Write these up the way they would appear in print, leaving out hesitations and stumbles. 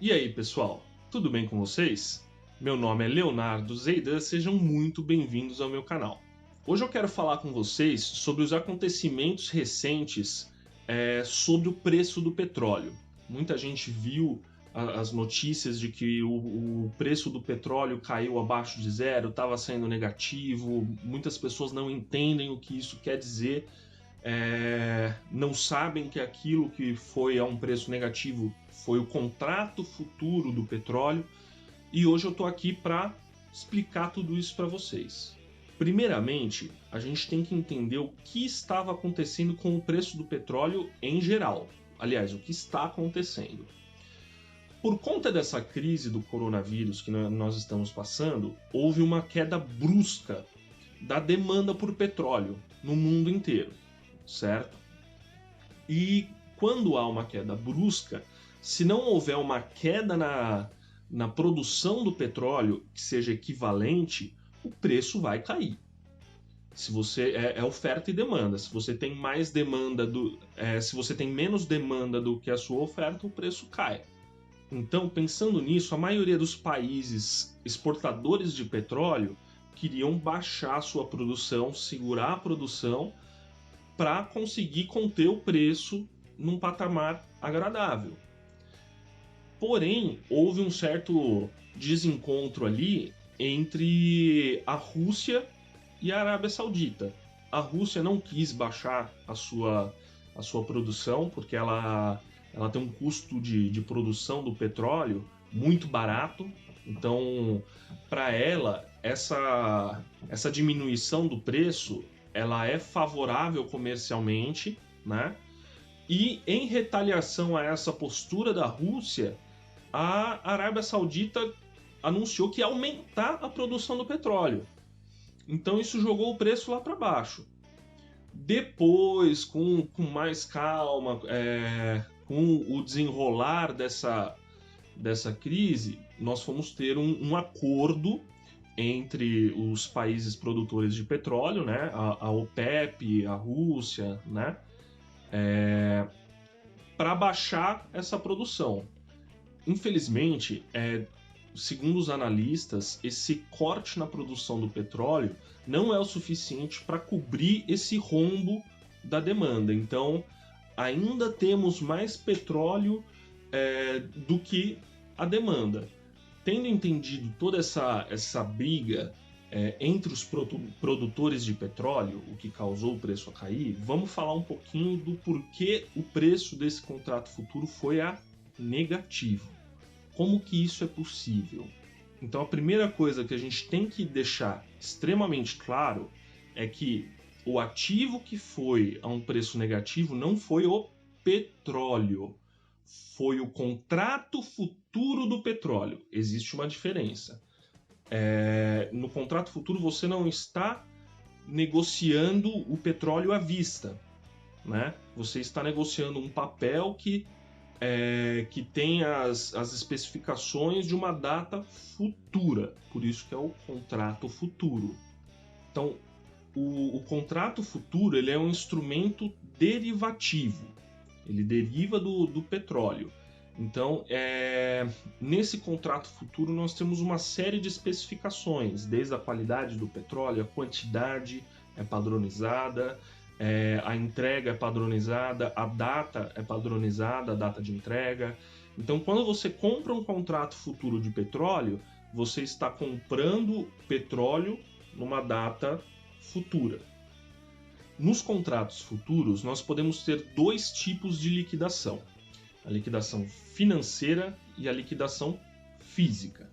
E aí, pessoal, tudo bem com vocês? Meu nome é Leonardo Zeidan, sejam muito bem-vindos ao meu canal. Hoje eu quero falar com vocês sobre os acontecimentos recentes sobre o preço do petróleo. Muita gente viu as notícias de que o preço do petróleo caiu abaixo de zero, estava sendo negativo, muitas pessoas não entendem o que isso quer dizer, não sabem que aquilo que foi a um preço negativo foi o contrato futuro do petróleo, e hoje eu estou aqui para explicar tudo isso para vocês. Primeiramente, a gente tem que entender o que estava acontecendo com o preço do petróleo em geral. Aliás, o que está acontecendo. Por conta dessa crise do coronavírus que nós estamos passando, houve uma queda brusca da demanda por petróleo no mundo inteiro, certo? E quando há uma queda brusca, se não houver uma queda na produção do petróleo que seja equivalente, o preço vai cair. Se você é oferta e demanda. Se você tem mais demanda se você tem menos demanda do que a sua oferta, o preço cai. Então, pensando nisso, a maioria dos países exportadores de petróleo queriam baixar a sua produção, segurar a produção, para conseguir conter o preço num patamar agradável. Porém, houve um certo desencontro ali entre a Rússia e a Arábia Saudita. A Rússia não quis baixar a sua produção, porque ela tem um custo de produção do petróleo muito barato. Então, para ela, essa diminuição do preço ela é favorável comercialmente, né? E em retaliação a essa postura da Rússia, a Arábia Saudita anunciou que ia aumentar a produção do petróleo. Então isso jogou o preço lá para baixo. Depois, com mais calma, com o desenrolar dessa crise, nós fomos ter um acordo entre os países produtores de petróleo, né, a OPEP, a Rússia, né, para baixar essa produção. Infelizmente, segundo os analistas, esse corte na produção do petróleo não é o suficiente para cobrir esse rombo da demanda. Então, ainda temos mais petróleo do que a demanda. Tendo entendido toda essa briga entre os produtores de petróleo, o que causou o preço a cair, vamos falar um pouquinho do porquê o preço desse contrato futuro foi a negativo. Como que isso é possível? Então a primeira coisa que a gente tem que deixar extremamente claro é que o ativo que foi a um preço negativo não foi o petróleo, foi o contrato futuro do petróleo. Existe uma diferença. No contrato futuro você não está negociando o petróleo à vista, né? Você está negociando um papel que tem as especificações de uma data futura, por isso que é o contrato futuro. Então, o contrato futuro ele é um instrumento derivativo, ele deriva do petróleo. Então, nesse contrato futuro nós temos uma série de especificações, desde a qualidade do petróleo, a quantidade é padronizada, a entrega é padronizada, a data é padronizada, a data de entrega. Então, quando você compra um contrato futuro de petróleo, você está comprando petróleo numa data futura. Nos contratos futuros, nós podemos ter dois tipos de liquidação: a liquidação financeira e a liquidação física.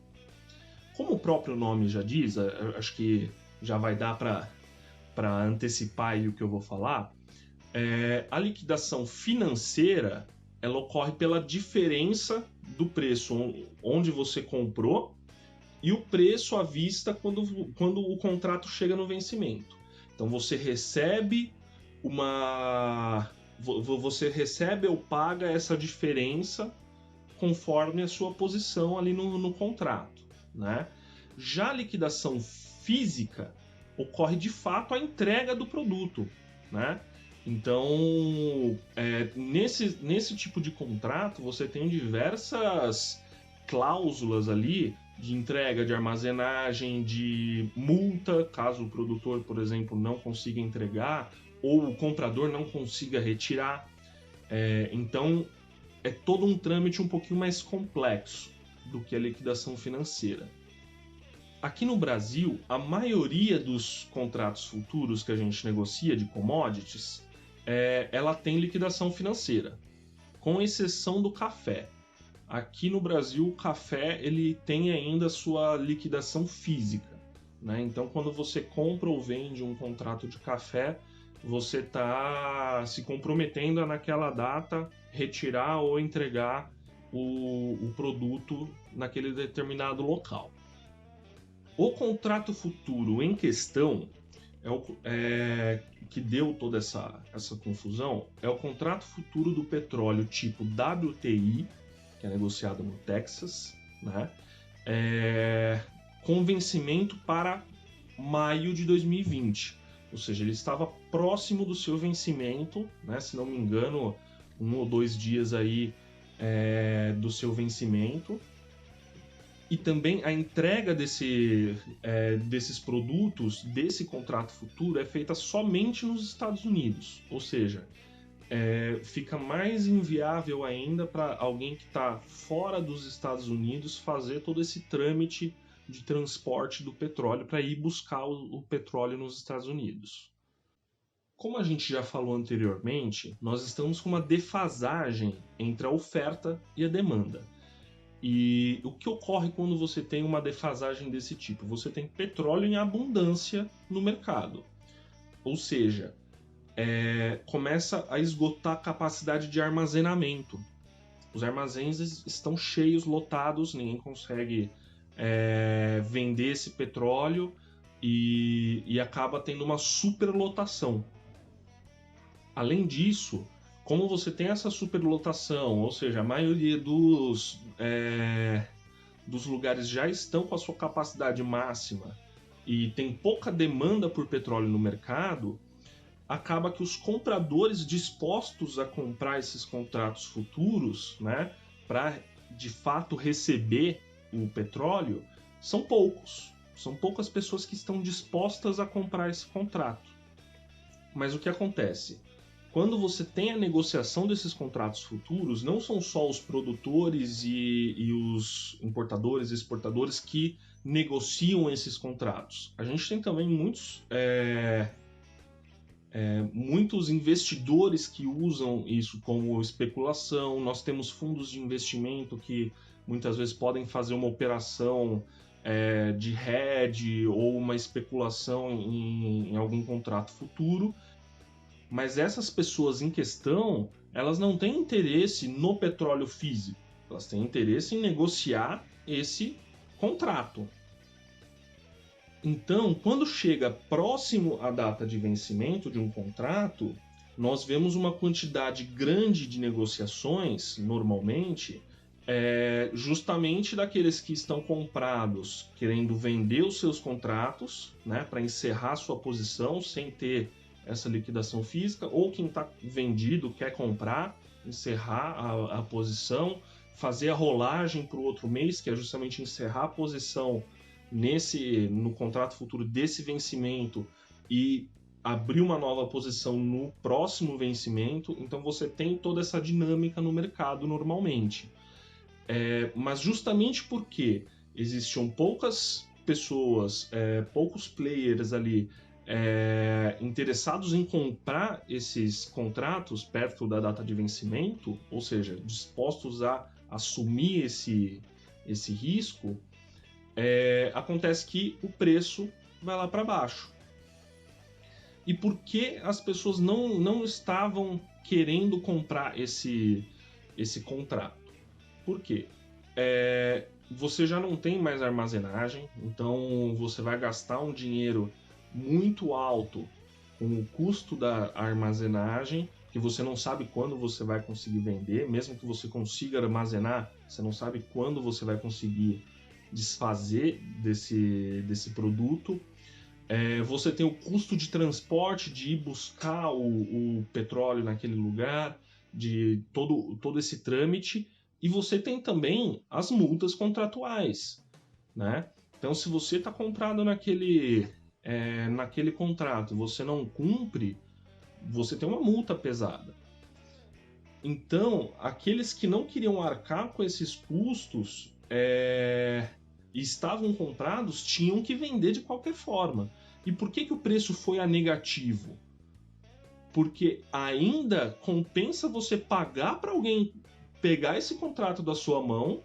Como o próprio nome já diz, acho que já vai dar para antecipar aí o que eu vou falar, a liquidação financeira ela ocorre pela diferença do preço onde você comprou e o preço à vista quando o contrato chega no vencimento. Então você recebe ou paga essa diferença conforme a sua posição ali no contrato, né? Já a liquidação física ocorre de fato a entrega do produto, né? Então, nesse tipo de contrato você tem diversas cláusulas ali de entrega, de armazenagem, de multa, caso o produtor, por exemplo, não consiga entregar ou o comprador não consiga retirar. Então, é todo um trâmite um pouquinho mais complexo do que a liquidação financeira. Aqui no Brasil, a maioria dos contratos futuros que a gente negocia de commodities, ela tem liquidação financeira, com exceção do café. Aqui no Brasil, o café ele tem ainda sua liquidação física, né? Então, quando você compra ou vende um contrato de café, você está se comprometendo a, naquela data, retirar ou entregar o produto naquele determinado local. O contrato futuro em questão, que deu toda essa confusão, é o contrato futuro do petróleo tipo WTI, que é negociado no Texas, né? Com vencimento para maio de 2020. Ou seja, ele estava próximo do seu vencimento, né? Se não me engano, 1 ou 2 dias aí do seu vencimento. E também a entrega desses produtos, desse contrato futuro, é feita somente nos Estados Unidos. Ou seja, fica mais inviável ainda para alguém que está fora dos Estados Unidos fazer todo esse trâmite de transporte do petróleo para ir buscar o petróleo nos Estados Unidos. Como a gente já falou anteriormente, nós estamos com uma defasagem entre a oferta e a demanda. E o que ocorre quando você tem uma defasagem desse tipo? Você tem petróleo em abundância no mercado. Ou seja, começa a esgotar a capacidade de armazenamento. Os armazéns estão cheios, lotados, ninguém consegue vender esse petróleo e acaba tendo uma superlotação. Além disso, como você tem essa superlotação, ou seja, a maioria dos lugares já estão com a sua capacidade máxima e tem pouca demanda por petróleo no mercado, acaba que os compradores dispostos a comprar esses contratos futuros, né, para de fato receber o petróleo, são poucos. São poucas pessoas que estão dispostas a comprar esse contrato. Mas o que acontece? Quando você tem a negociação desses contratos futuros, não são só os produtores e os importadores e exportadores que negociam esses contratos. A gente tem também muitos investidores que usam isso como especulação. Nós temos fundos de investimento que muitas vezes podem fazer uma operação de hedge ou uma especulação em algum contrato futuro. Mas essas pessoas em questão, elas não têm interesse no petróleo físico. Elas têm interesse em negociar esse contrato. Então, quando chega próximo à data de vencimento de um contrato, nós vemos uma quantidade grande de negociações, normalmente, justamente daqueles que estão comprados querendo vender os seus contratos, né, para encerrar sua posição sem ter essa liquidação física, ou quem está vendido quer comprar, encerrar a posição, fazer a rolagem para o outro mês, que é justamente encerrar a posição no contrato futuro desse vencimento e abrir uma nova posição no próximo vencimento. Então você tem toda essa dinâmica no mercado normalmente. Mas justamente porque existiam poucas pessoas, poucos players ali interessados em comprar esses contratos perto da data de vencimento, ou seja, dispostos a assumir esse risco, acontece que o preço vai lá para baixo. E por que as pessoas não estavam querendo comprar esse contrato? Por quê? Você já não tem mais armazenagem, então você vai gastar um dinheiro muito alto com o custo da armazenagem, que você não sabe quando você vai conseguir vender. Mesmo que você consiga armazenar, você não sabe quando você vai conseguir desfazer desse produto. Você tem o custo de transporte, de ir buscar o petróleo naquele lugar, de todo esse trâmite, E você tem também as multas contratuais, né? Então, se você está comprado naquele contrato, você não cumpre, você tem uma multa pesada. Então, aqueles que não queriam arcar com esses custos e estavam comprados tinham que vender de qualquer forma. E por que o preço foi a negativo? Porque ainda compensa você pagar para alguém pegar esse contrato da sua mão,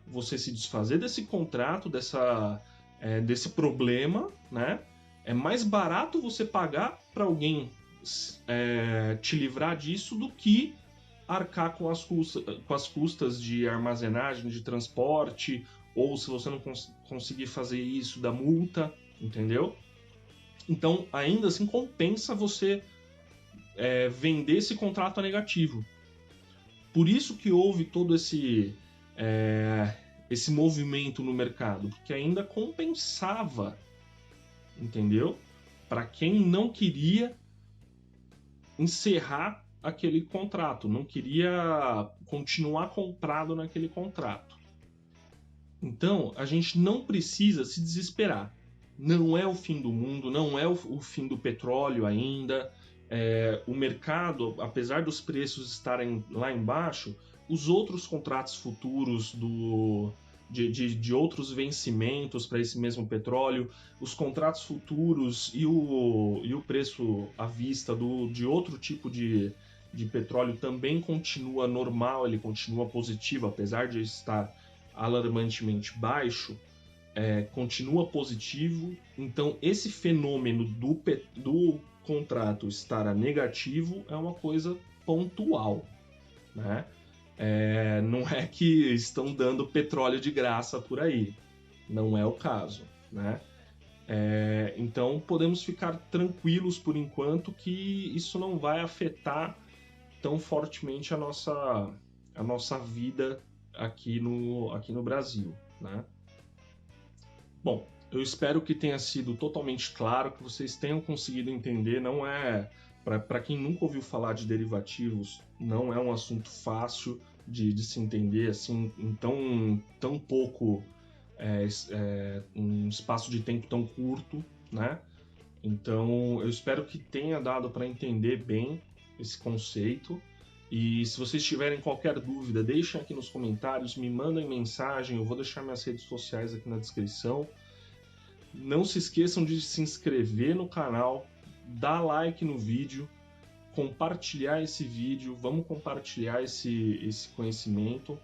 você se desfazer desse contrato, desse problema, né? É mais barato você pagar para alguém te livrar disso do que arcar com as custas de armazenagem, de transporte, ou se você não conseguir fazer isso, da multa, entendeu? Então, ainda assim, compensa você vender esse contrato a negativo. Por isso que houve todo esse movimento no mercado, porque ainda compensava, entendeu? Para quem não queria encerrar aquele contrato, não queria continuar comprado naquele contrato. Então, a gente não precisa se desesperar. Não é o fim do mundo, não é o fim do petróleo ainda. O mercado, apesar dos preços estarem lá embaixo, os outros contratos futuros de outros vencimentos para esse mesmo petróleo, os contratos futuros e o preço à vista de outro tipo de petróleo também continua normal, ele continua positivo, apesar de estar alarmantemente baixo, continua positivo. Então, esse fenômeno do contrato estar a negativo é uma coisa pontual, né? Não é que estão dando petróleo de graça por aí, não é o caso, né? Então podemos ficar tranquilos por enquanto que isso não vai afetar tão fortemente a nossa vida aqui no Brasil, né? Bom, eu espero que tenha sido totalmente claro, que vocês tenham conseguido entender. Não é, para quem nunca ouviu falar de derivativos, não é um assunto fácil de se entender assim em tão pouco um espaço de tempo tão curto, né? Então eu espero que tenha dado para entender bem esse conceito. E se vocês tiverem qualquer dúvida, deixem aqui nos comentários, me mandem mensagem, eu vou deixar minhas redes sociais aqui na descrição. Não se esqueçam de se inscrever no canal, dar like no vídeo, compartilhar esse vídeo, vamos compartilhar esse conhecimento.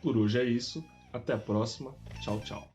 Por hoje é isso, até a próxima, tchau, tchau.